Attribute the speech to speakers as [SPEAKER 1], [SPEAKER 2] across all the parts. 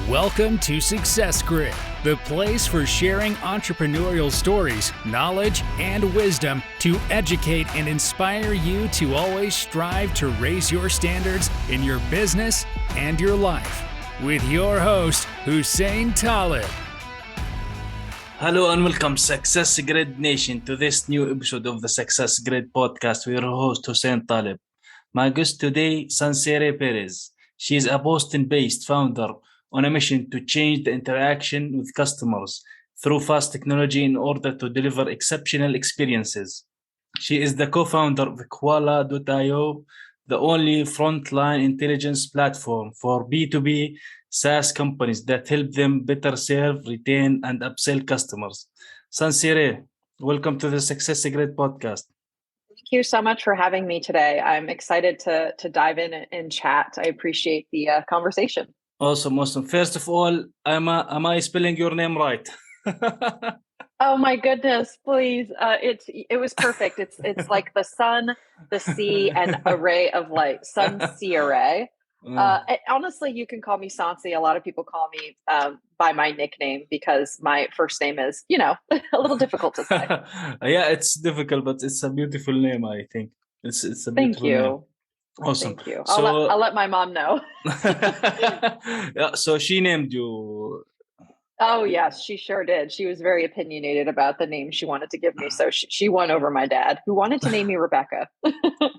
[SPEAKER 1] Welcome to Success Grid, the place for sharing entrepreneurial stories, knowledge, and wisdom to educate and inspire you to always strive to raise your standards in your business and your life. With your host, Hussein Talib.
[SPEAKER 2] Hello and welcome, Success Grid Nation, to this new episode of the Success Grid podcast with your host, Hussein Talib. My guest today, Sonciary Perez. She is a Boston-based founder on a mission to change the interaction with customers through fast technology in order to deliver exceptional experiences. She is the co-founder of Quala.io, the only frontline intelligence platform for B2B SaaS companies that help them better serve, retain, and upsell customers. Sonciary, welcome to the Success Grid podcast.
[SPEAKER 3] Thank you so much for having me today. I'm excited to dive in and chat. I appreciate the conversation.
[SPEAKER 2] Awesome. First of all, am I spelling your name right?
[SPEAKER 3] Oh my goodness, please. It was perfect. It's like the sun, the sea, and a ray of light. Sonciary. Honestly, you can call me Sonci. A lot of people call me by my nickname because my first name is, a little difficult to say.
[SPEAKER 2] Yeah, it's difficult, but it's a beautiful name, I think. It's a beautiful name. Awesome.
[SPEAKER 3] Thank you. I'll let my mom know.
[SPEAKER 2] Yeah, so she named you.
[SPEAKER 3] Oh, yes, she sure did. She was very opinionated about the name she wanted to give me. So she won over my dad, who wanted to name me Rebecca.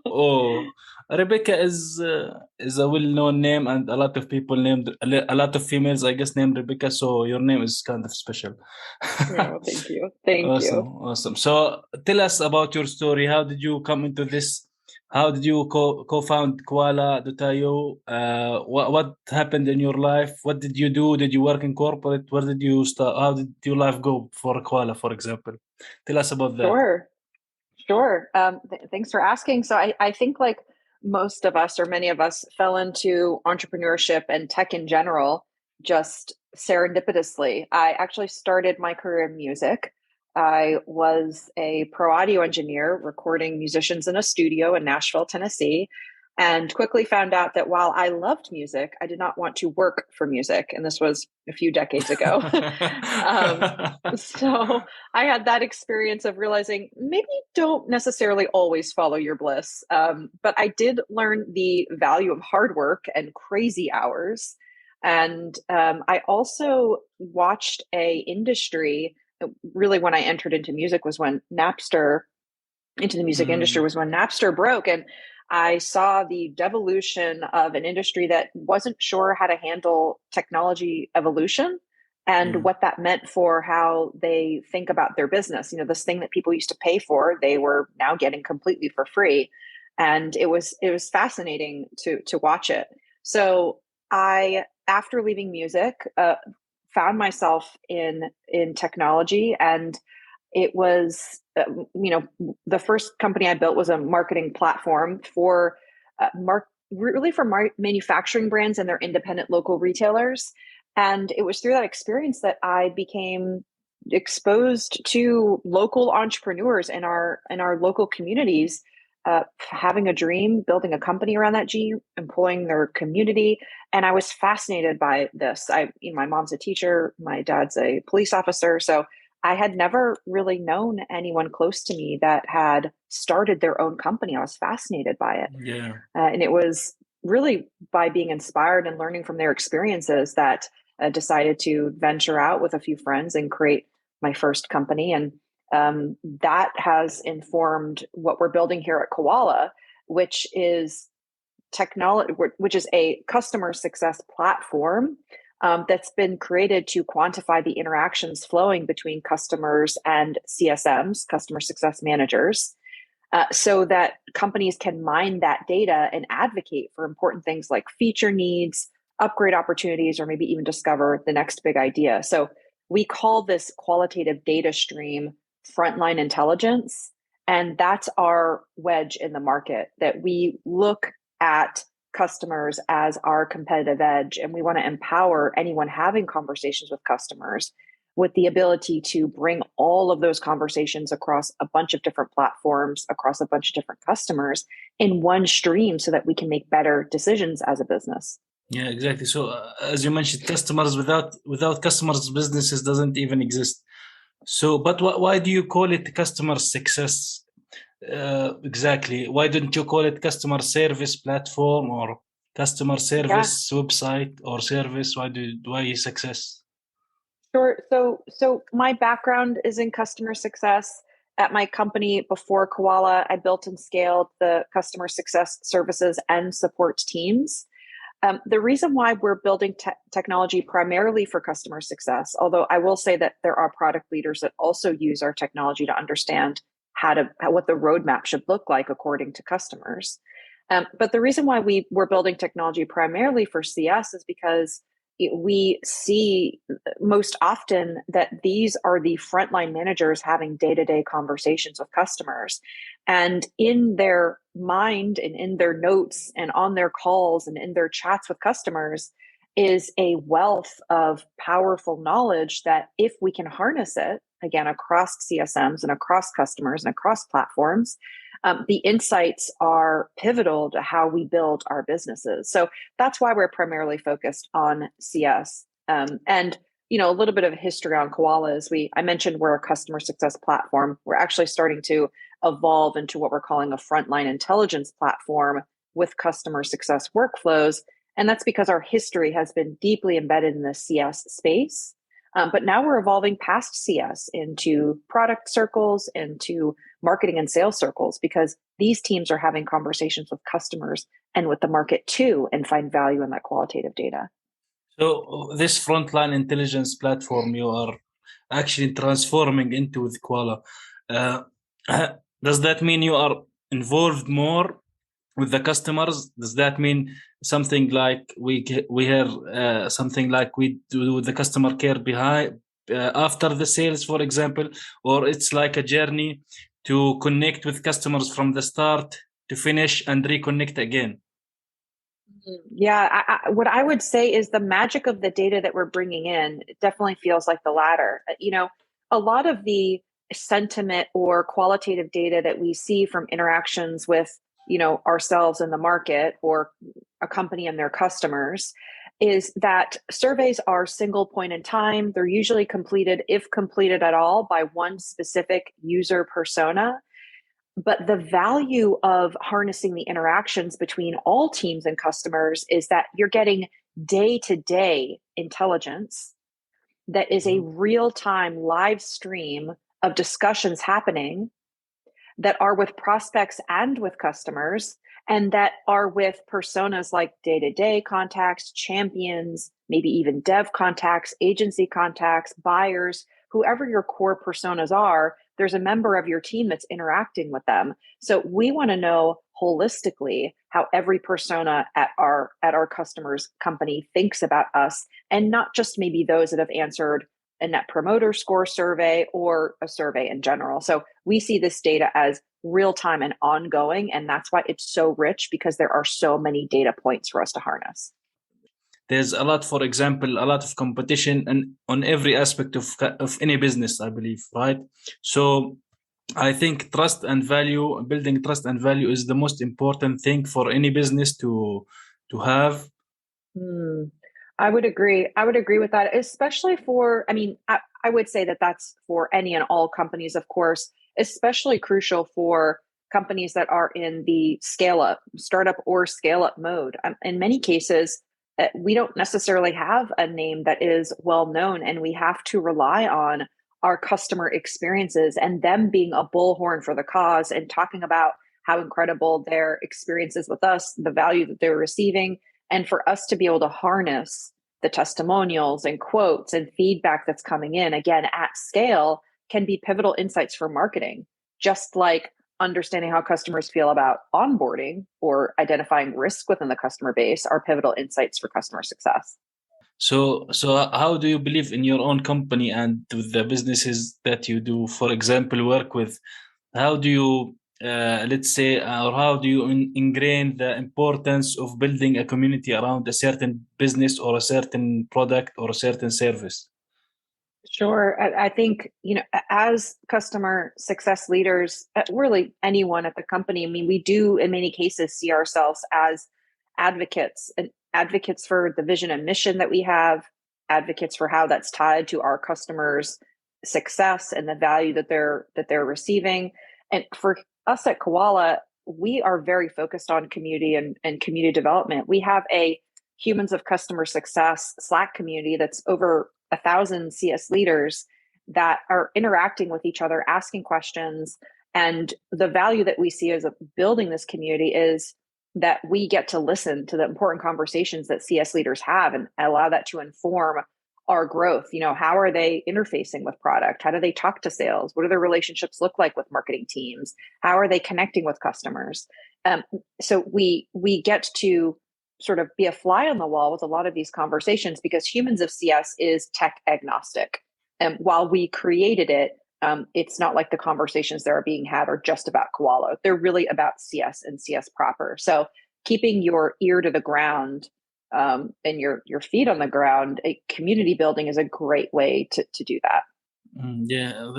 [SPEAKER 2] Oh, Rebecca is a well-known name, and a lot of people a lot of females, I guess, named Rebecca. So your name is kind of special.
[SPEAKER 3] Oh, thank you. Thank you.
[SPEAKER 2] Awesome. So tell us about your story. How did you come into this? How did you co-found Quala.io? What happened in your life? What did you do? Did you work in corporate? Where did you start? How did your life go for Quala, for example? Tell us about that.
[SPEAKER 3] Sure. Thanks for asking. So I think like most of us or many of us fell into entrepreneurship and tech in general just serendipitously. I actually started my career in music. I was a pro audio engineer recording musicians in a studio in Nashville, Tennessee, and quickly found out that while I loved music, I did not want to work for music. And this was a few decades ago. So I had that experience of realizing maybe don't necessarily always follow your bliss. But I did learn the value of hard work and crazy hours. And I also watched a industry. Really, when I entered into music was when Napster broke. And I saw the devolution of an industry that wasn't sure how to handle technology evolution and what that meant for how they think about their business. This thing that people used to pay for, they were now getting completely for free. And it was fascinating to watch it. So I, after leaving music, found myself in technology, and it was, the first company I built was a marketing platform for manufacturing brands and their independent local retailers. And it was through that experience that I became exposed to local entrepreneurs in our local communities, having a dream, building a company around that dream, employing their community. And I was fascinated by this. My mom's a teacher, my dad's a police officer. So I had never really known anyone close to me that had started their own company. I was fascinated by it.
[SPEAKER 2] Yeah.
[SPEAKER 3] And it was really by being inspired and learning from their experiences that I decided to venture out with a few friends and create my first company. And that has informed what we're building here at Koala, which is technology, which is a customer success platform that's been created to quantify the interactions flowing between customers and CSMs, customer success managers, so that companies can mine that data and advocate for important things like feature needs, upgrade opportunities, or maybe even discover the next big idea. So we call this qualitative data stream frontline intelligence. And that's our wedge in the market, that we look at customers as our competitive edge. And we want to empower anyone having conversations with customers with the ability to bring all of those conversations across a bunch of different platforms, across a bunch of different customers in one stream so that we can make better decisions as a business.
[SPEAKER 2] Yeah, exactly. So as you mentioned, customers without customers, businesses doesn't even exist. So, but why do you call it customer success? Exactly. Why don't you call it customer service platform or customer
[SPEAKER 3] Yeah,
[SPEAKER 2] service website or service? Why success?
[SPEAKER 3] sure. So my background is in customer success. At my company before Koala, I built and scaled the customer success services and support teams. The reason why we're building technology primarily for customer success, although I will say that there are product leaders that also use our technology to understand what the roadmap should look like according to customers. But the reason why we're building technology primarily for CS is because we see most often that these are the frontline managers having day-to-day conversations with customers. And in their mind and in their notes and on their calls and in their chats with customers is a wealth of powerful knowledge that if we can harness it, again, across CSMs and across customers and across platforms, the insights are pivotal to how we build our businesses. So that's why we're primarily focused on CS. And a little bit of history on Koala is I mentioned we're a customer success platform. We're actually starting to evolve into what we're calling a frontline intelligence platform with customer success workflows. And that's because our history has been deeply embedded in the CS space. But now we're evolving past CS into product circles, into marketing and sales circles, because these teams are having conversations with customers and with the market too, and find value in that qualitative data.
[SPEAKER 2] So this frontline intelligence platform you are actually transforming into with Quala. Uh, does that mean you are involved more with the customers? Does that mean something like we hear something like we do the customer care behind after the sales, for example, or it's like a journey to connect with customers from the start to finish and reconnect again?
[SPEAKER 3] Yeah, what I would say is the magic of the data that we're bringing in, it definitely feels like the latter. A lot of the sentiment or qualitative data that we see from interactions with, ourselves in the market or a company and their customers is that surveys are single point in time. They're usually completed, if completed at all, by one specific user persona. But the value of harnessing the interactions between all teams and customers is that you're getting day-to-day intelligence that is a real-time live stream of discussions happening that are with prospects and with customers, and that are with personas like day-to-day contacts, champions, maybe even dev contacts, agency contacts, buyers, whoever your core personas are. There's a member of your team that's interacting with them. So we want to know holistically how every persona at our customer's company thinks about us, and not just maybe those that have answered a net promoter score survey or a survey in general. So we see this data as real time and ongoing. And that's why it's so rich, because there are so many data points for us to harness.
[SPEAKER 2] There's a lot, for example, a lot of competition and on every aspect of any business, I believe, right? So I think building trust and value is the most important thing for any business to have.
[SPEAKER 3] Hmm. I would agree. I would agree with that, especially I would say that that's for any and all companies, of course, especially crucial for companies that are in the startup or scale up mode. In many cases, we don't necessarily have a name that is well known, and we have to rely on our customer experiences and them being a bullhorn for the cause and talking about how incredible their experiences with us, the value that they're receiving, and for us to be able to harness the testimonials and quotes and feedback that's coming in, again, at scale, can be pivotal insights for marketing. Just like understanding how customers feel about onboarding or identifying risk within the customer base are pivotal insights for customer success.
[SPEAKER 2] So how do you believe in your own company and with the businesses that you do, for example, work with? How do you, let's say, or how do you ingrain the importance of building a community around a certain business or a certain product or a certain service?
[SPEAKER 3] Sure. I think, as customer success leaders, really anyone at the company, I mean, we do in many cases see ourselves as advocates advocates for the vision and mission that we have, advocates for how that's tied to our customers' success and the value that they're receiving. And for us at Koala, we are very focused on community and community development. We have a Humans of Customer Success Slack community that's over 1,000 CS leaders that are interacting with each other, asking questions. And the value that we see as building this community is that we get to listen to the important conversations that CS leaders have and allow that to inform our growth. How are they interfacing with product? How do they talk to sales? What do their relationships look like with marketing teams? How are they connecting with customers? So we get to sort of be a fly on the wall with a lot of these conversations because Humans of CS is tech agnostic. And while we created it, it's not like the conversations that are being had are just about Koala. They're really about CS and CS proper. So keeping your ear to the ground and your feet on the ground, a community building is a great way to do that.
[SPEAKER 2] Yeah,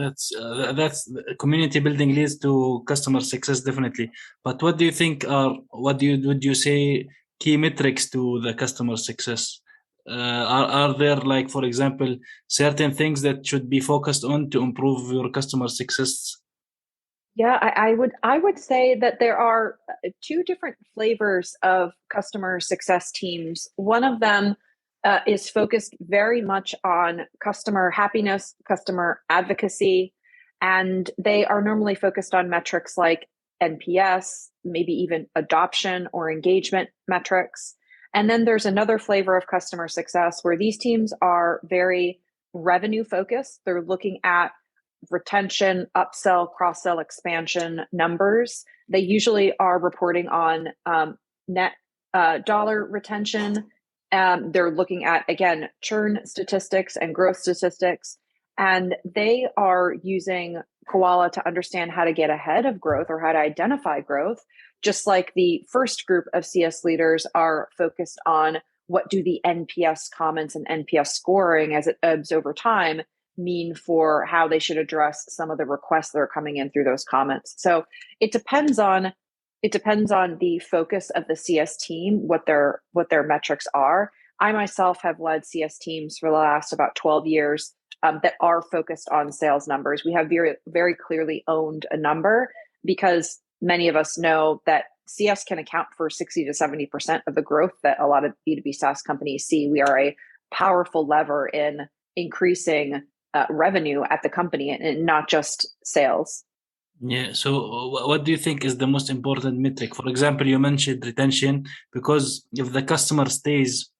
[SPEAKER 2] that's community building leads to customer success definitely. But what do you think would you say key metrics to the customer success? Are there, like, for example, certain things that should be focused on to improve your customer success?
[SPEAKER 3] Yeah, I would say that there are two different flavors of customer success teams. One of them is focused very much on customer happiness, customer advocacy, and they are normally focused on metrics like NPS, maybe even adoption or engagement metrics. And then there's another flavor of customer success where these teams are very revenue focused. They're looking at retention, upsell, cross-sell expansion numbers. They usually are reporting on net dollar retention. They're looking at, again, churn statistics and growth statistics. And they are using Koala to understand how to get ahead of growth or how to identify growth, just like the first group of CS leaders are focused on what do the NPS comments and NPS scoring as it ebbs over time mean for how they should address some of the requests that are coming in through those comments. So it depends on the focus of the CS team, what their metrics are. I myself have led CS teams for the last about 12 years that are focused on sales numbers. We have very, very clearly owned a number because many of us know that CS can account for 60 to 70% of the growth that a lot of B2B SaaS companies see. We are a powerful lever in increasing revenue at the company and not just sales.
[SPEAKER 2] Yeah. So what do you think is the most important metric? For example, you mentioned retention, because if the customer stays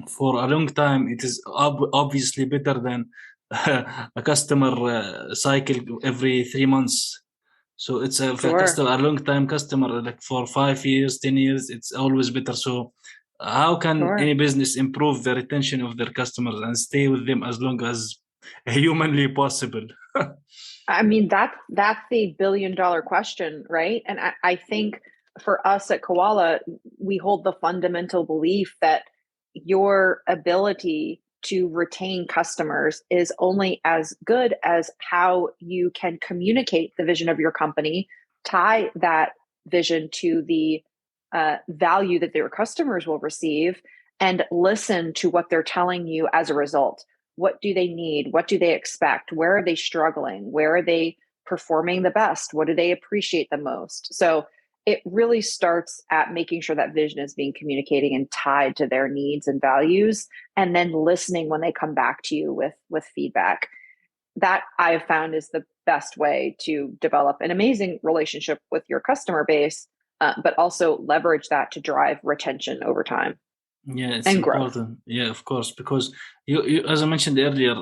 [SPEAKER 2] for a long time, it is obviously better than a customer cycle every 3 months. So it's a long time customer, like for 5 years, 10 years, it's always better. So how can any business improve the retention of their customers and stay with them as long as humanly possible?
[SPEAKER 3] I mean, that's the $1 billion question, right? And I think for us at Koala, we hold the fundamental belief that your ability to retain customers is only as good as how you can communicate the vision of your company, tie that vision to the value that their customers will receive, and listen to what they're telling you as a result. What do they need? What do they expect? Where are they struggling? Where are they performing the best? What do they appreciate the most? So it really starts at making sure that vision is being communicated and tied to their needs and values, and then listening when they come back to you with feedback. That I have found is the best way to develop an amazing relationship with your customer base, but also leverage that to drive retention over time.
[SPEAKER 2] Yeah, it's important. Growth. Yeah, of course, because you as I mentioned earlier,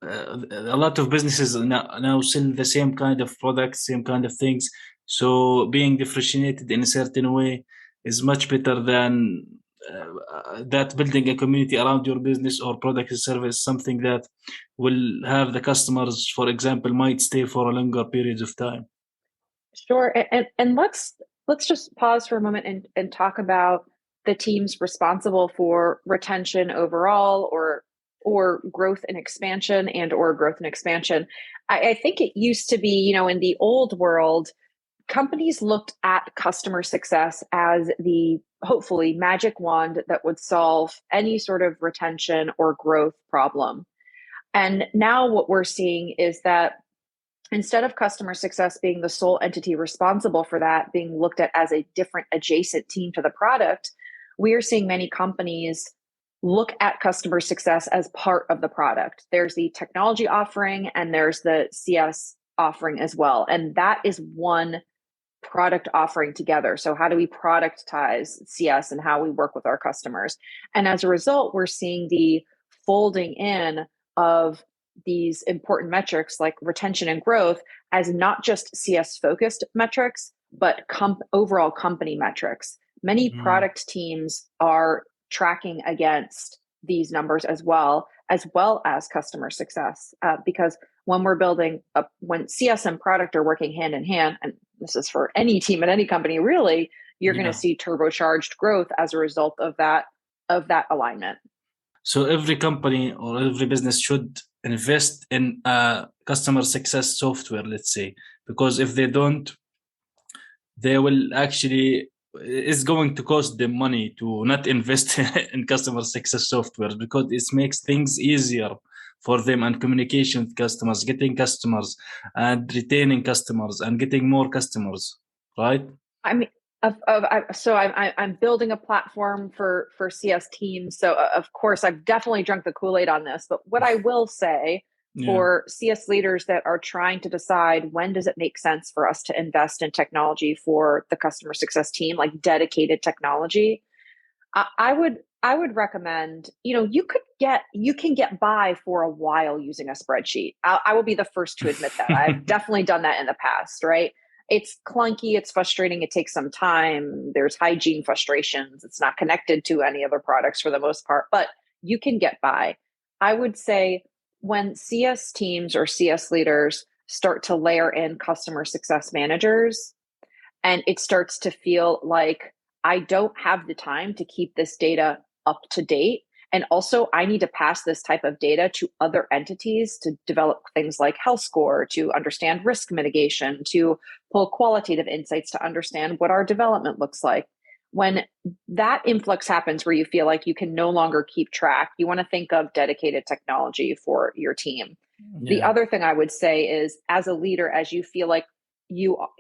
[SPEAKER 2] a lot of businesses now sell the same kind of products, same kind of things. So being differentiated in a certain way is much better than that building a community around your business or product or service, something that will have the customers, for example, might stay for a longer periods of time.
[SPEAKER 3] Sure, and let's just pause for a moment and talk about the teams responsible for retention overall, or growth and expansion, I think it used to be, in the old world, companies looked at customer success as the hopefully magic wand that would solve any sort of retention or growth problem. And now what we're seeing is that instead of customer success being the sole entity responsible for that, being looked at as a different adjacent team to the product, we are seeing many companies look at customer success as part of the product. There's the technology offering and there's the CS offering as well. And that is one product offering together. So how do we productize CS and how we work with our customers? And as a result, we're seeing the folding in of these important metrics like retention and growth as not just CS focused metrics, but overall company metrics. Many product teams are tracking against these numbers as well as customer success. Because when we're when CS and product are working hand in hand, and this is for any team at any company, really, you're going to see turbocharged growth as a result of that alignment.
[SPEAKER 2] So every company or every business should invest in customer success software, let's say, because if they don't, they will actually, it's going to cost them money to not invest in customer success software, because it makes things easier for them, and communication with customers, getting customers and retaining customers and getting more customers, right?
[SPEAKER 3] I mean, I'm building a platform for CS teams. So of course, I've definitely drunk the Kool-Aid on this. But what I will say for CS leaders that are trying to decide when does it make sense for us to invest in technology for the customer success team, like dedicated technology, I would recommend, you can get by for a while using a spreadsheet. I will be the first to admit that. I've definitely done that in the past, right? It's clunky, it's frustrating, it takes some time. There's hygiene frustrations. It's not connected to any other products for the most part, but you can get by. I would say when CS teams or CS leaders start to layer in customer success managers, and it starts to feel like I don't have the time to keep this data up to date. And also, I need to pass this type of data to other entities to develop things like health score, to understand risk mitigation, to pull qualitative insights to understand what our development looks like. When that influx happens where you feel like you can no longer keep track, you want to think of dedicated technology for your team. Yeah. The other thing I would say is, as a leader, as you feel like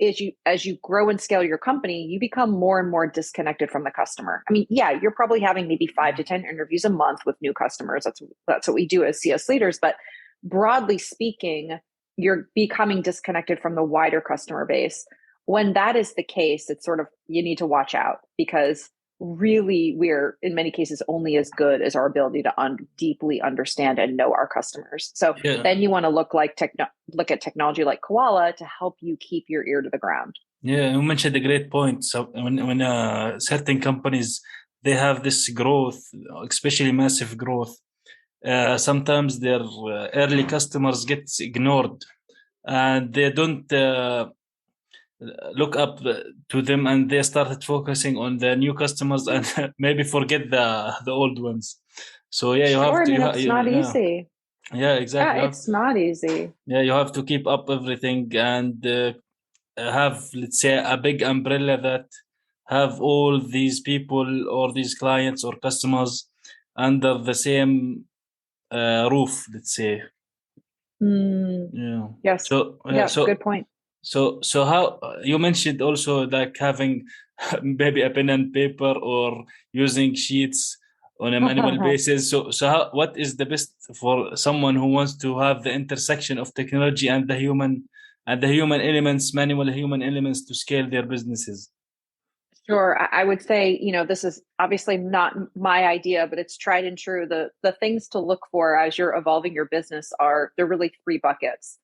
[SPEAKER 3] as you grow and scale your company, you become more and more disconnected from the customer. I mean, yeah, you're probably having maybe 5 to 10 interviews a month with new customers. That's what we do as CS leaders. But broadly speaking, you're becoming disconnected from the wider customer base. When that is the case, it's sort of, you need to watch out, because really we're in many cases only as good as our ability to deeply understand and know our customers. So then you want to look at technology like Quala to help you keep your ear to the ground.
[SPEAKER 2] Yeah, you mentioned a great point. So when certain companies, they have this growth, especially massive growth, sometimes their early customers get ignored, and they don't look up to them, and they started focusing on the new customers and maybe forget the old ones. So yeah, you have to.
[SPEAKER 3] It's not easy.
[SPEAKER 2] Yeah, exactly.
[SPEAKER 3] Yeah, it's not easy.
[SPEAKER 2] Yeah, you have to keep up everything and have, let's say, a big umbrella that have all these people or these clients or customers under the same roof, let's say.
[SPEAKER 3] Yeah. Yes.
[SPEAKER 2] So
[SPEAKER 3] good point.
[SPEAKER 2] So how you mentioned also like having maybe a pen and paper or using sheets on a manual basis. So what is the best for someone who wants to have the intersection of technology and the human elements, manual human elements, to scale their businesses?
[SPEAKER 3] Sure. I would say, this is obviously not my idea, but it's tried and true. The things to look for as you're evolving your business they're really 3 buckets.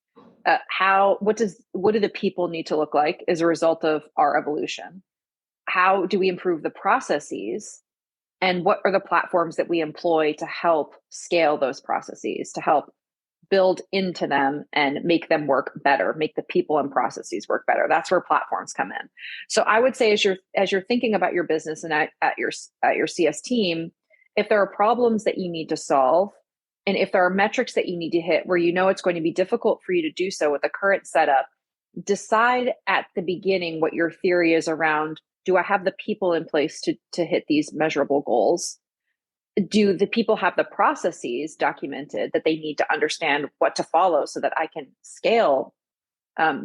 [SPEAKER 3] What do the people need to look like as a result of our evolution? How do we improve the processes? And what are the platforms that we employ to help scale those processes, to help build into them and make them work better, make the people and processes work better? That's where platforms come in. So I would say, as you're thinking about your business and at your CS team, if there are problems that you need to solve, and if there are metrics that you need to hit where it's going to be difficult for you to do so with the current setup, decide at the beginning what your theory is around do I have the people in place to hit these measurable goals? Do the people have the processes documented that they need to understand what to follow so that I can scale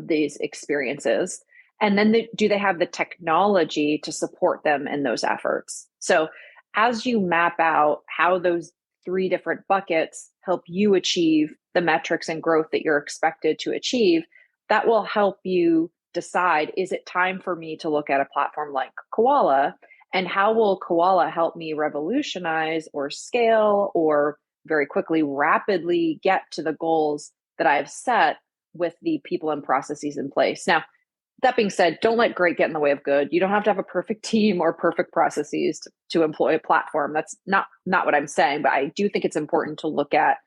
[SPEAKER 3] these experiences? And then do they have the technology to support them in those efforts? So as you map out how those three different buckets help you achieve the metrics and growth that you're expected to achieve, that will help you decide, is it time for me to look at a platform like Quala? And how will Quala help me revolutionize or scale or very quickly, rapidly get to the goals that I have set with the people and processes in place? Now, that being said, don't let great get in the way of good. You don't have to have a perfect team or perfect processes to employ a platform. That's not what I'm saying, but I do think it's important to look at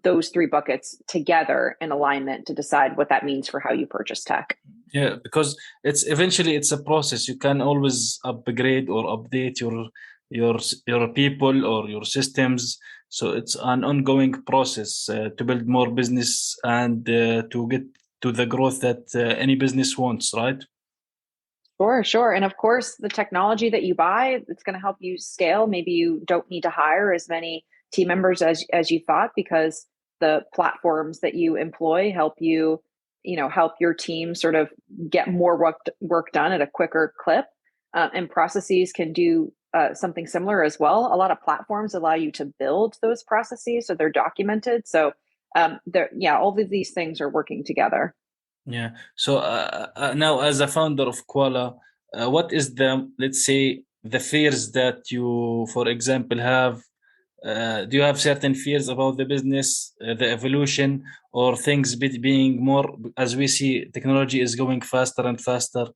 [SPEAKER 3] those three buckets together in alignment to decide what that means for how you purchase tech.
[SPEAKER 2] Yeah, because it's eventually it's a process. You can always upgrade or update your people or your systems. So it's an ongoing process to build more business and to get to the growth that any business wants, right?
[SPEAKER 3] Sure. And of course, the technology that you buy, it's going to help you scale. Maybe you don't need to hire as many team members as you thought, because the platforms that you employ help help your team sort of get more work done at a quicker clip. And processes can do something similar as well. A lot of platforms allow you to build those processes, so they're documented. So all of these things are working together.
[SPEAKER 2] Yeah. So now, as a founder of Quala, what is let's say, the fears that you, for example, have? Do you have certain fears about the business, the evolution, or things being more, as we see, technology is going faster and faster?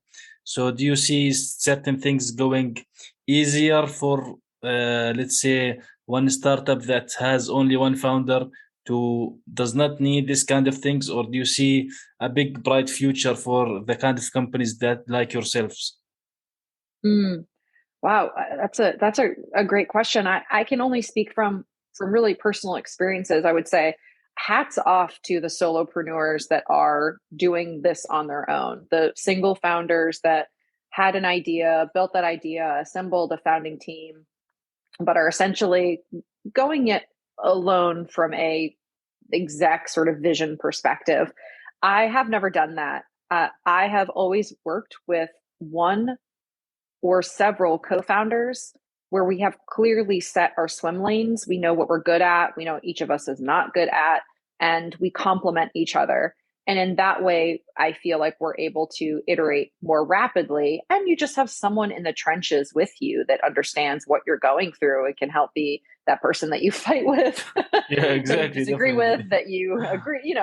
[SPEAKER 2] So do you see certain things going easier for, let's say, one startup that has only one founder does not need this kind of things, or do you see a big bright future for the kind of companies that like yourselves?
[SPEAKER 3] Wow, that's a great question. I can only speak from really personal experiences. I would say hats off to the solopreneurs that are doing this on their own. The single founders that had an idea, built that idea, assembled a founding team, but are essentially going it alone from a exec sort of vision perspective. I have never done that. I have always worked with one or several co-founders where we have clearly set our swim lanes. We know what we're good at. We know what each of us is not good at, and we complement each other. And in that way, I feel like we're able to iterate more rapidly. And you just have someone in the trenches with you that understands what you're going through. It can help be that person that you fight with,
[SPEAKER 2] Yeah, exactly.
[SPEAKER 3] that you disagree with, that you agree,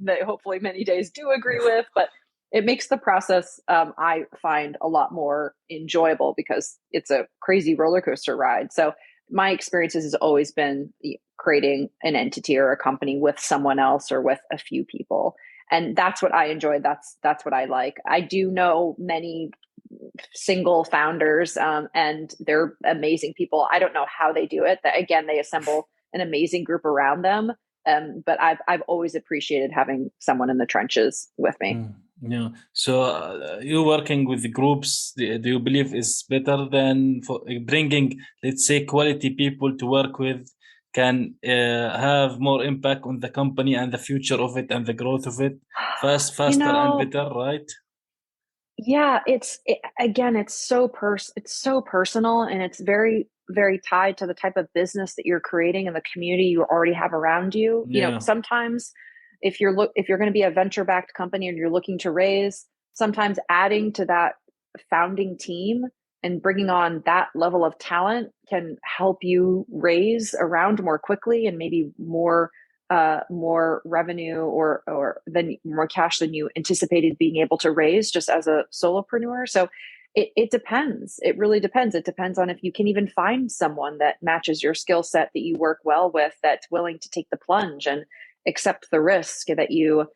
[SPEAKER 3] that hopefully many days do agree with. But it makes the process, I find, a lot more enjoyable because it's a crazy roller coaster ride. So my experiences has always been creating an entity or a company with someone else or with a few people. And that's what I enjoy. That's what I like. I do know many single founders, and they're amazing people. I don't know how they do it. Again, they assemble an amazing group around them. But I've always appreciated having someone in the trenches with me.
[SPEAKER 2] Yeah. So you working with the groups, do you believe is better than for bringing, let's say, quality people to work with can have more impact on the company and the future of it and the growth of it faster and better, right?
[SPEAKER 3] Yeah, it's so personal, and it's very, very tied to the type of business that you're creating and the community you already have around you.
[SPEAKER 2] Yeah.
[SPEAKER 3] Sometimes if you're going to be a venture-backed company and you're looking to raise, sometimes adding to that founding team and bringing on that level of talent can help you raise around more quickly and maybe more revenue or then more cash than you anticipated being able to raise just as a solopreneur. So it depends. It really depends. It depends on if you can even find someone that matches your skill set, that you work well with, that's willing to take the plunge and accept the risk, that you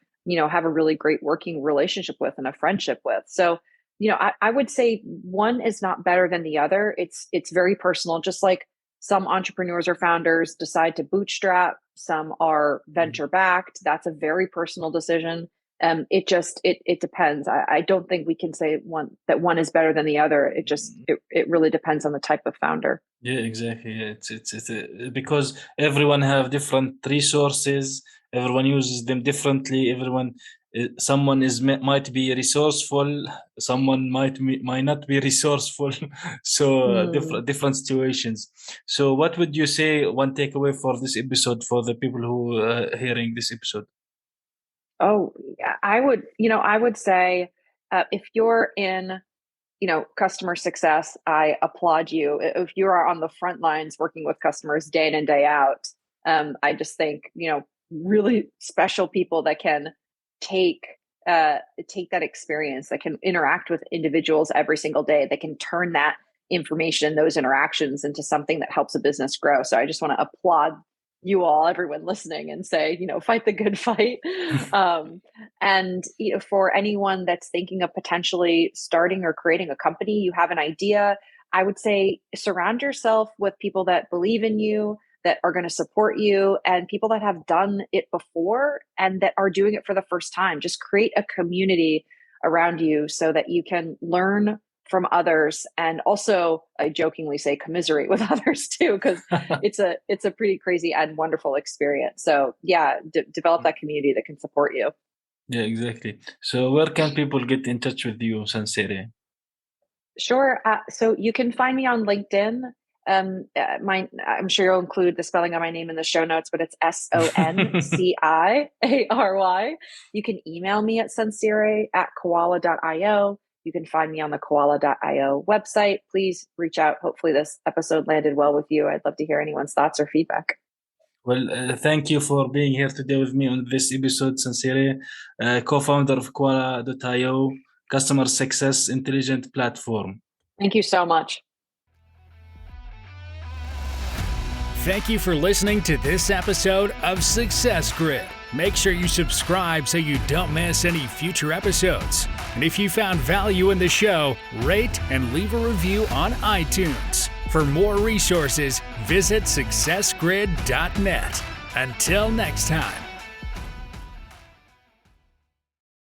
[SPEAKER 3] have a really great working relationship with and a friendship with. So, I would say one is not better than the other. It's very personal. Just like some entrepreneurs or founders decide to bootstrap, some are venture backed. That's a very personal decision. It depends. I don't think we can say one is better than the other. It really depends on the type of founder.
[SPEAKER 2] Yeah, exactly. Yeah, it's because everyone have different resources. Everyone uses them differently. Someone might be resourceful. Someone might not be resourceful. So different situations. So, what would you say? One takeaway for this episode for the people who are hearing this episode?
[SPEAKER 3] Oh, I would say if you're in customer success, I applaud you. If you are on the front lines working with customers day in and day out, I just think, really special people that can take that experience, that can interact with individuals every single day, that can turn that information, those interactions into something that helps a business grow. So I just want to applaud you all, everyone listening, and say, fight the good fight. And for anyone that's thinking of potentially starting or creating a company, you have an idea, I would say surround yourself with people that believe in you, that are going to support you, and people that have done it before and that are doing it for the first time. Just create a community around you so that you can learn from others, and also I jokingly say commiserate with others too, because it's a pretty crazy and wonderful experience. So yeah, develop that community that can support you.
[SPEAKER 2] Yeah, exactly. So where can people get in touch with you, Sonciary?
[SPEAKER 3] Sure. So you can find me on LinkedIn. I'm sure you'll include the spelling of my name in the show notes, but it's Sonciary. You can email me at sonciary@koala.io. You can find me on the koala.io website. Please reach out. Hopefully this episode landed well with you. I'd love to hear anyone's thoughts or feedback.
[SPEAKER 2] Well, thank you for being here today with me on this episode, Sonciary, co-founder of Quala.io, customer success intelligent platform.
[SPEAKER 3] Thank you so much.
[SPEAKER 1] Thank you for listening to this episode of Success Grid. Make sure you subscribe so you don't miss any future episodes. And if you found value in the show, rate and leave a review on iTunes. For more resources, visit successgrid.net. Until next time.